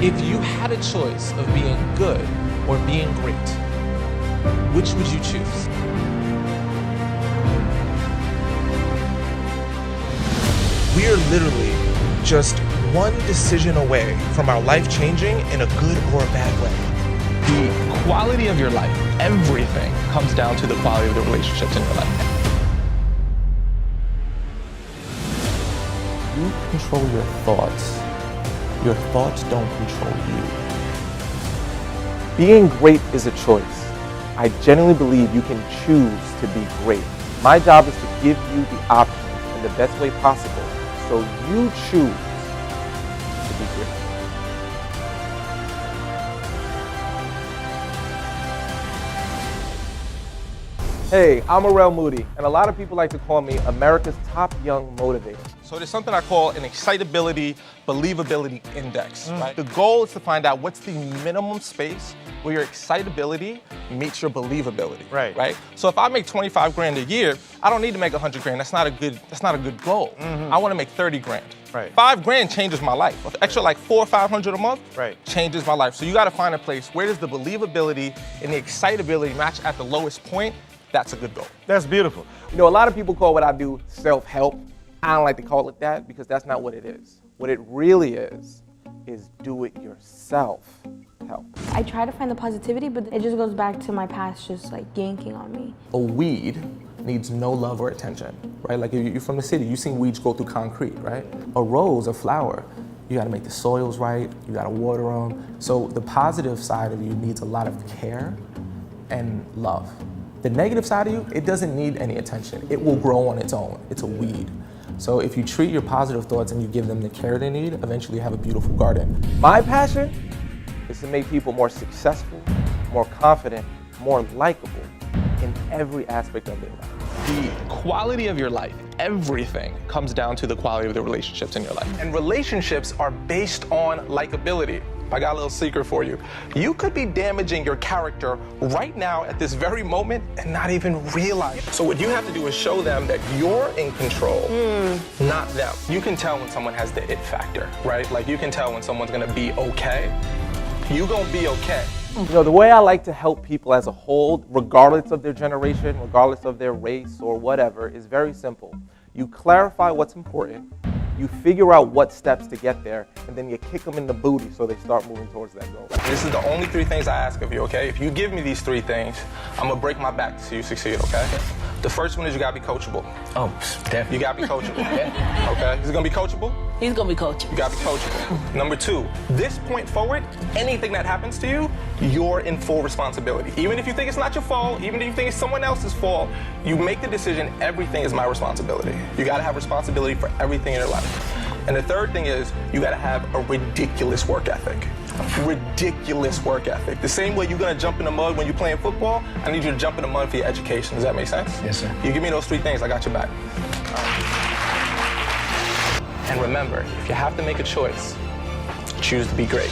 If you had a choice of being good or being great, which would you choose? We are literally just one decision away from our life changing in a good or a bad way. The quality of your life, everything comes down to the quality of the relationships in your life. You control your thoughts. Your thoughts don't control you. Being great is a choice. I genuinely believe you can choose to be great. My job is to give you the options in the best way possible, so you choose to be great. Hey, I'm Arel Moodie, and a lot of people like to call me America's top young motivator. So there's something I call an excitability, believability index, right? The goal is to find out what's the minimum space where your excitability meets your believability, right? So if I make 25 grand a year, I don't need to make 100 grand. That's not a good goal. I want to make 30 grand. 5 grand changes my life. An extra like 400 or 500 a month changes my life. So you got to find a place where does the believability and the excitability match at the lowest point. That's a good goal. That's beautiful. You know, a lot of people call what I do self-help. I don't like to call it that because that's not what it is. What it really is do-it-yourself help. I try to find the positivity, but it just goes back to my past just like yanking on me. A weed needs no love or attention, right? Like if you're from the city, you've seen weeds grow through concrete, right? A rose, a flower, you gotta make the soils right, you gotta water them. So the positive side of you needs a lot of care and love. The negative side of you, it doesn't need any attention. It will grow on its own. It's a weed. So if you treat your positive thoughts and you give them the care they need, eventually you have a beautiful garden. My passion is to make people more successful, more confident, more likable in every aspect of their life. The quality of your life, everything comes down to the quality of the relationships in your life. And relationships are based on likability. I got a little secret for you. You could be damaging your character right now at this very moment and not even realize it. So what you have to do is show them that you're in control, not them. You can tell when someone has the it factor, right? Like you can tell when someone's gonna be okay. You gonna be okay. You know, the way I like to help people as a whole, regardless of their generation, regardless of their race or whatever, is very simple. You clarify what's important, you figure out what steps to get there, and then you kick them in the booty so they start moving towards that goal. This is the only 3 things I ask of you, okay? If you give me these 3 things, I'm gonna break my back to see you succeed, okay? The first one is you gotta be coachable. Oh, definitely. You gotta be coachable, okay? Is it gonna be coachable? He's gonna be coachable. You gotta be coachable. Number 2, this point forward, anything that happens to you, you're in full responsibility. Even if you think it's not your fault, even if you think it's someone else's fault, you make the decision, everything is my responsibility. You gotta have responsibility for everything in your life. And the third thing is, you gotta have a ridiculous work ethic. Ridiculous work ethic. The same way you're gonna jump in the mud when you're playing football, I need you to jump in the mud for your education. Does that make sense? Yes, sir. You give me those 3 things, I got your back. And remember, if you have to make a choice, choose to be great.